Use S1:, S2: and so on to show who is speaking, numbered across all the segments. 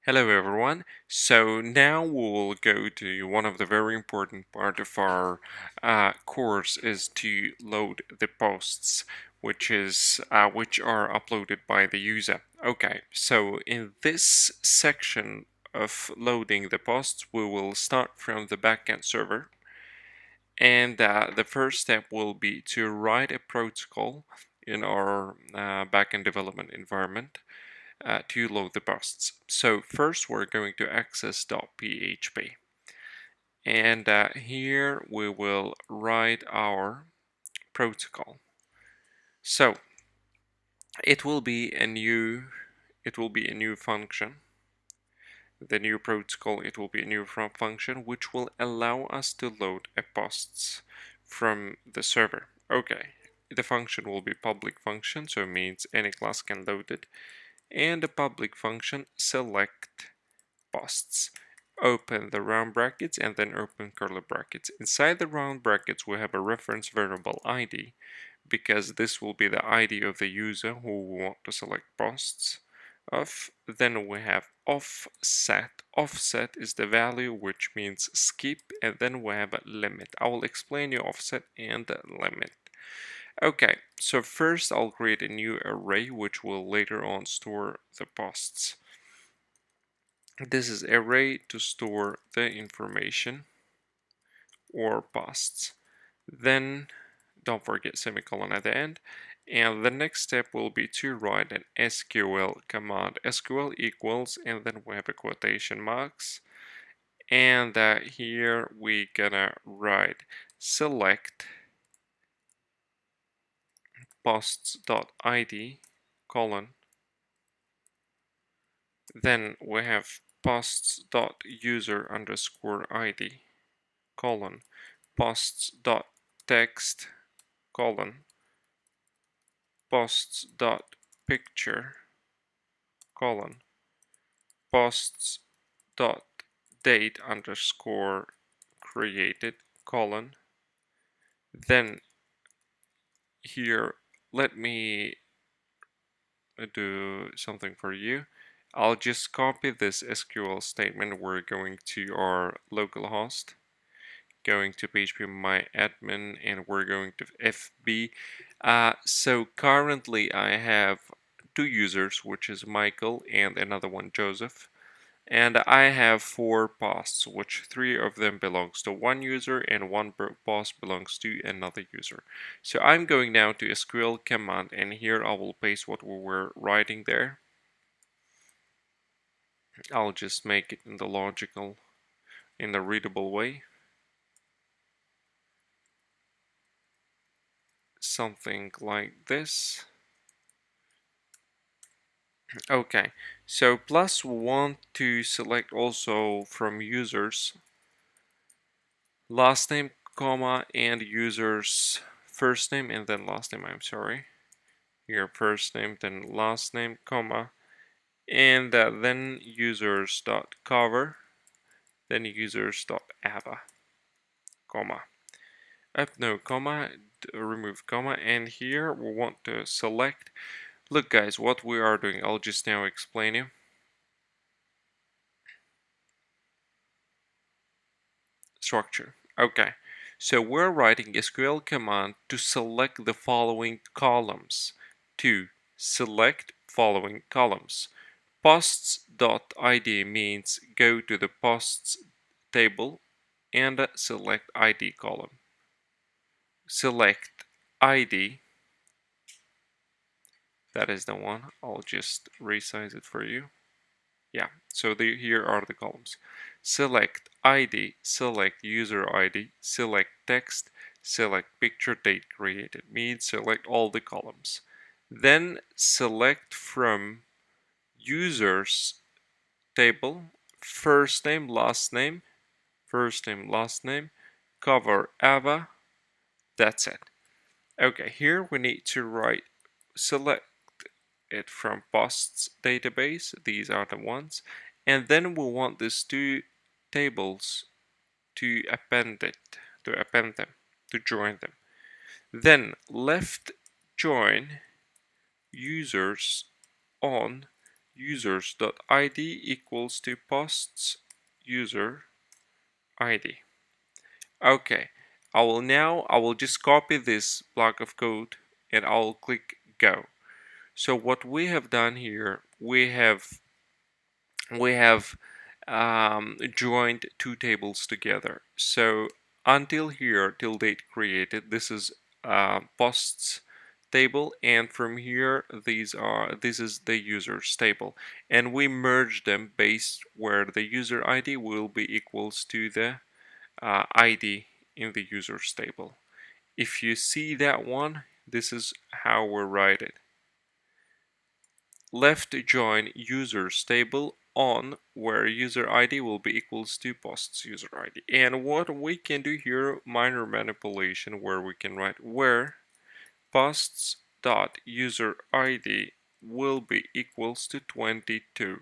S1: Hello everyone. So now we'll go to one of the very important part of our course is to load the posts, which are uploaded by the user. Okay, so in this section of loading the posts, we will start from the backend server, and the first step will be to write a protocol in our backend development environment to load the posts. So first we're going to access.php, and here we will write our protocol. So it will be a new function. The new protocol, it will be a new function which will allow us to load a posts from the server. Okay, the function will be public function, so it means any class can load it, and the public function select posts. Open the round brackets and then open curly brackets. Inside the round brackets we have a reference variable ID, because this will be the ID of the user who we want to select posts of. Then we have offset. Offset is the value, which means skip, and then we have a limit. I will explain you offset and the limit. Okay, so first I'll create a new array which will later on store the posts. This is array to store the information or posts. Then don't forget semicolon at the end. And the next step will be to write an SQL command. SQL equals, and then we have a quotation marks. And here we gonna write select posts.id colon. Then we have posts.user underscore id colon posts.text colon posts.picture colon posts.date underscore created colon. Then here, let me do something for you. I'll just copy this SQL statement. We're going to our localhost, going to PHP my admin, and we're going to FB. So currently I have two users, which is Michael and another one Joseph, and I have 4 posts, which 3 of them belongs to one user and one post belongs to another user. So I'm going now to SQL command, and here I will paste what we were writing there. I'll just make it in the readable way. Something like this. Okay, so plus we want to select also from users last name, comma, and users first name and then last name, I'm sorry. Here first name, then last name, comma, and then users.cover, then users.ava, comma. No comma, remove comma, and here we want to select. Look guys, what we are doing, I'll just now explain you. Structure. Okay, so we're writing SQL command to select the following columns. To select following columns. Posts.id means go to the posts table and select ID column. Select ID. That is the one. I'll just resize it for you. Yeah, so here are the columns. Select ID, select user ID, select text, select picture date created. Means select all the columns. Then select from users table first name, last name, cover Ava. That's it. Okay, here we need to write select it from posts database. These are the ones, and then we want these two tables to append them, to join them. Then left join users on users.id equals to posts user ID. Okay, I will just copy this block of code and I'll click go. So what we have done here, we have joined two tables together. So until here, till date created, this is posts table, and from here this is the users table, and we merge them based where the user ID will be equals to the ID in the users table. If you see that one, this is how we write it. Left join users table on where user ID will be equals to posts user ID. And what we can do here, minor manipulation, where we can write where posts dot user ID will be equals to 22.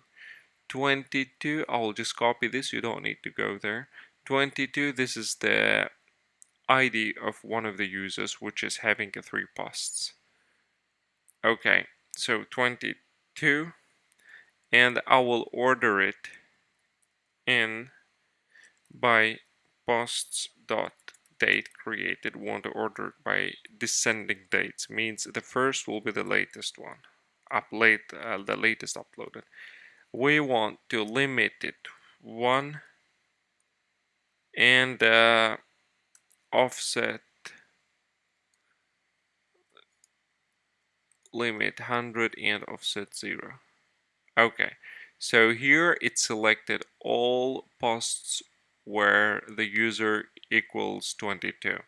S1: 22, I'll just copy this, you don't need to go there. 22, this is the ID of one of the users, which is having a 3 posts. Okay, so 22, and I will order it in by posts dot date created. Want to order it by descending dates, means the first will be the latest one, the latest uploaded. We want to limit it 1 and offset limit 100 and offset 0. Okay, so here it selected all posts where the user equals 22,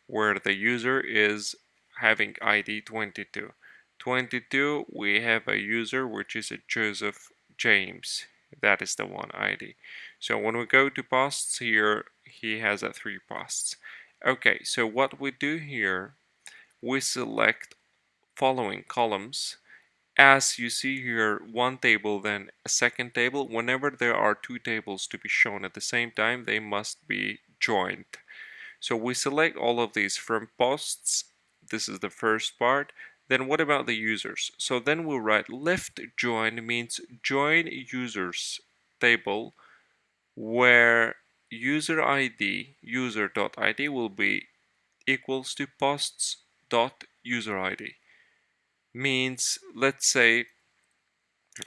S1: where the user is having ID 22. 22, we have a user which is a Joseph James. That is the one ID. So when we go to posts here, he has a 3 posts. Okay, so what we do here, we select following columns. As you see here, one table, then a second table. Whenever there are two tables to be shown at the same time, they must be joined. So we select all of these from posts. This is the first part. Then what about the users? So then we'll write left join means join users table where user ID, user.id will be equals to posts.user ID. Means, let's say,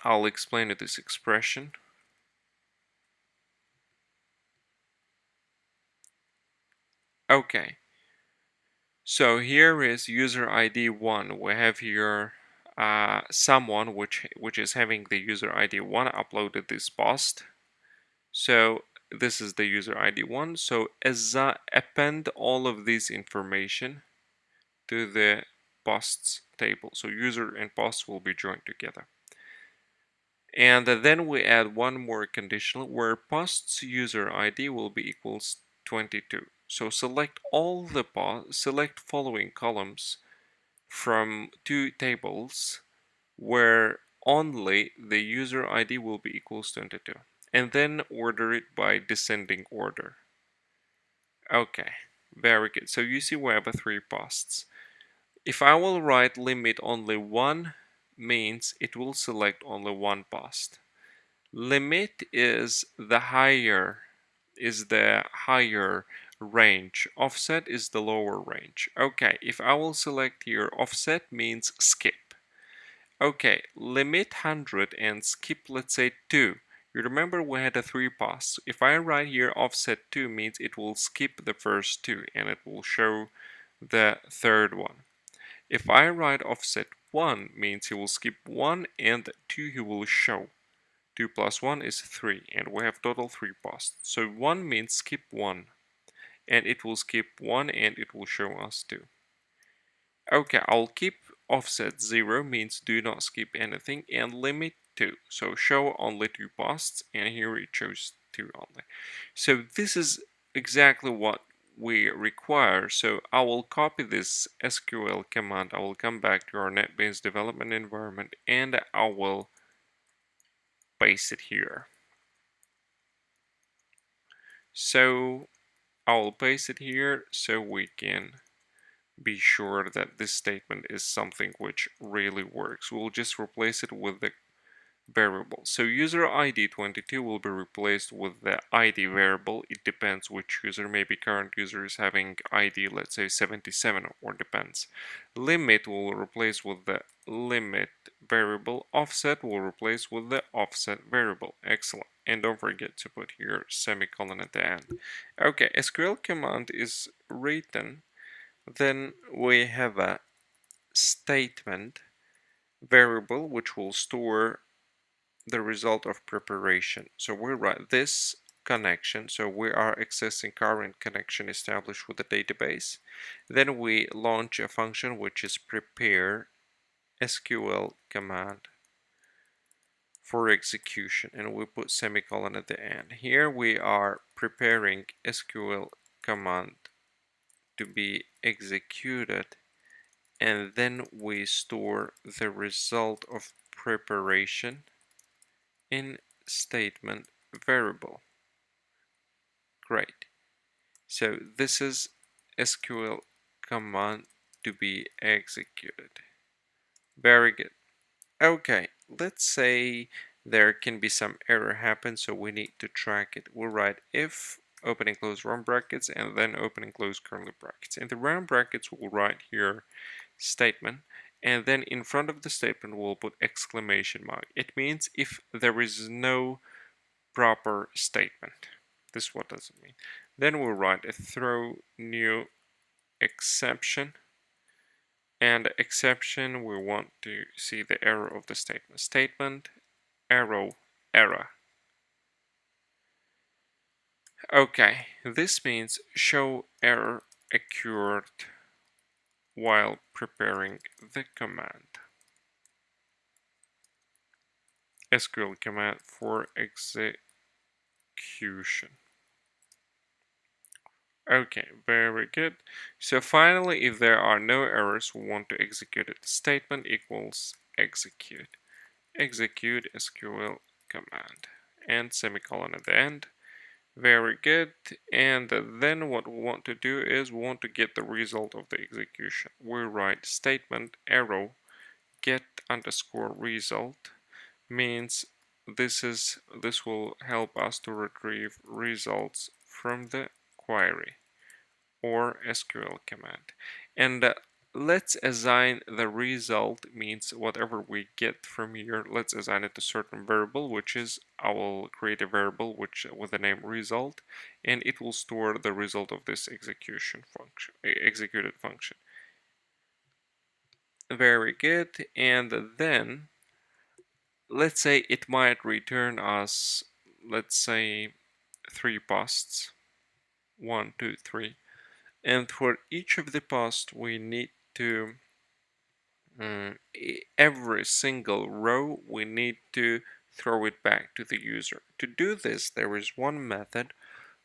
S1: I'll explain this expression. Okay, so here is user ID 1. We have here someone which is having the user ID 1 uploaded this post. So this is the user ID 1. So as append all of this information to the posts table. So user and posts will be joined together. And then we add one more conditional where posts user ID will be equals 22. So select all the select following columns from two tables where only the user ID will be equals 22, and then order it by descending order. Okay, very good. So you see we have a 3 posts. If I will write limit only 1, means it will select only one post. Limit is the higher range. Offset is the lower range. Okay, if I will select here offset means skip. Okay, limit 100 and skip, let's say 2. You remember we had a 3 posts. If I write here offset 2 means it will skip the first 2 and it will show the third one. If I write offset 1 means he will skip 1 and 2 he will show. 2 plus 1 is 3 and we have total 3 posts. So 1 means skip 1 and it will skip 1 and it will show us 2. Okay, I'll keep offset 0 means do not skip anything and limit 2. So show only 2 posts and here it shows 2 only. So this is exactly what we require. So I will copy this SQL command. I will come back to our NetBeans development environment and I will paste it here. So I will paste it here so we can be sure that this statement is something which really works. We'll just replace it with variable. So user ID 22 will be replaced with the ID variable. It depends which user. Maybe current user is having ID, let's say 77, or depends. Limit will replace with the limit variable. Offset will replace with the offset variable. Excellent. And don't forget to put here semicolon at the end. Okay, SQL command is written. Then we have a statement variable which will store the result of preparation. So we write this connection. So we are accessing current connection established with the database. Then we launch a function which is prepare SQL command for execution, and we put semicolon at the end. Here we are preparing SQL command to be executed, and then we store the result of preparation in statement variable. Great. So this is SQL command to be executed. Very good. Okay, let's say there can be some error happen, so we need to track it. We'll write if open and close round brackets and then open and close curly brackets. In the round brackets, we'll write here statement, and then in front of the statement we'll put exclamation mark. It means if there is no proper statement. This is what does it mean. Then we'll write a throw new exception, and exception we want to see the error of the statement. Statement arrow error. Okay, this means show error occurred while preparing the command. SQL command for execution. Okay, very good. So finally, if there are no errors, we want to execute it. Statement equals execute. Execute SQL command. And semicolon at the end. Very good. And then what we want to do is we want to get the result of the execution. We write statement arrow get underscore result means this will help us to retrieve results from the query or SQL command. And let's assign the result means whatever we get from here, let's assign it to certain variable, which is I will create a variable which with the name result, and it will store the result of this execution function, executed function. Very good. And then let's say it might return us, let's say 3 posts, 1 2 3, and for each of the posts we need to every single row we need to throw it back to the user. To do this, there is one method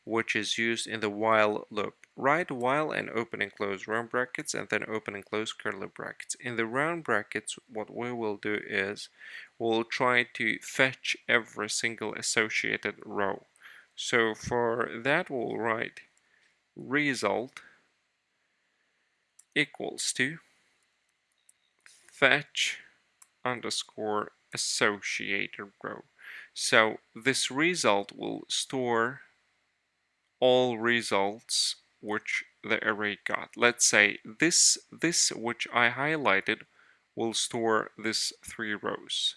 S1: which is used in the while loop. Write while and open and close round brackets and then open and close curly brackets. In the round brackets, what we will do is we'll try to fetch every single associated row. So for that, we'll write result equals to fetch underscore associated row. So this result will store all results which the array got. Let's say this which I highlighted will store this 3 rows,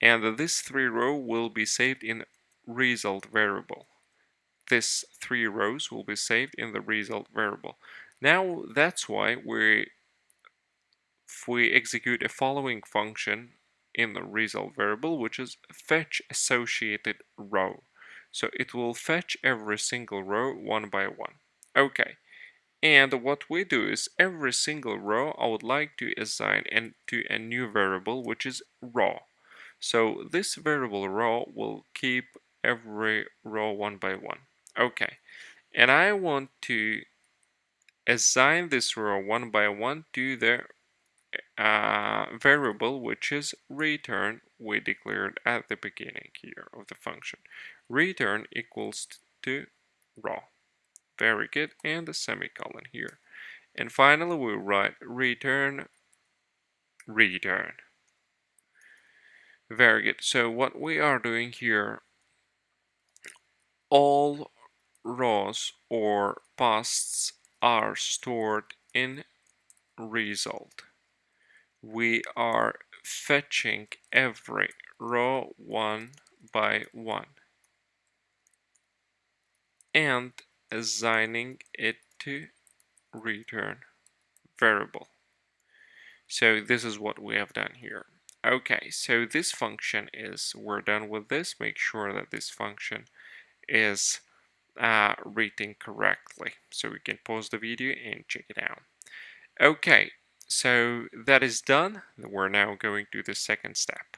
S1: and this 3 row will be saved in result variable. This 3 rows will be saved in the result variable. Now that's why if we execute a following function in the result variable, which is fetch associated row. So it will fetch every single row one by one. Okay, and what we do is every single row I would like to assign to a new variable which is raw. So this variable raw will keep every row one by one. Okay, and I want to assign this row one by one to the variable which is return we declared at the beginning here of the function. Return equals to raw. Very good, and the semicolon here. And finally we write return. Very good. So what we are doing here, all rows or posts are stored in result. We are fetching every row one by one and assigning it to return variable. So this is what we have done here. Okay, so this function is, we're done with this. Make sure that this function is reading correctly. So we can pause the video and check it out. Okay, so that is done. We're now going to the second step.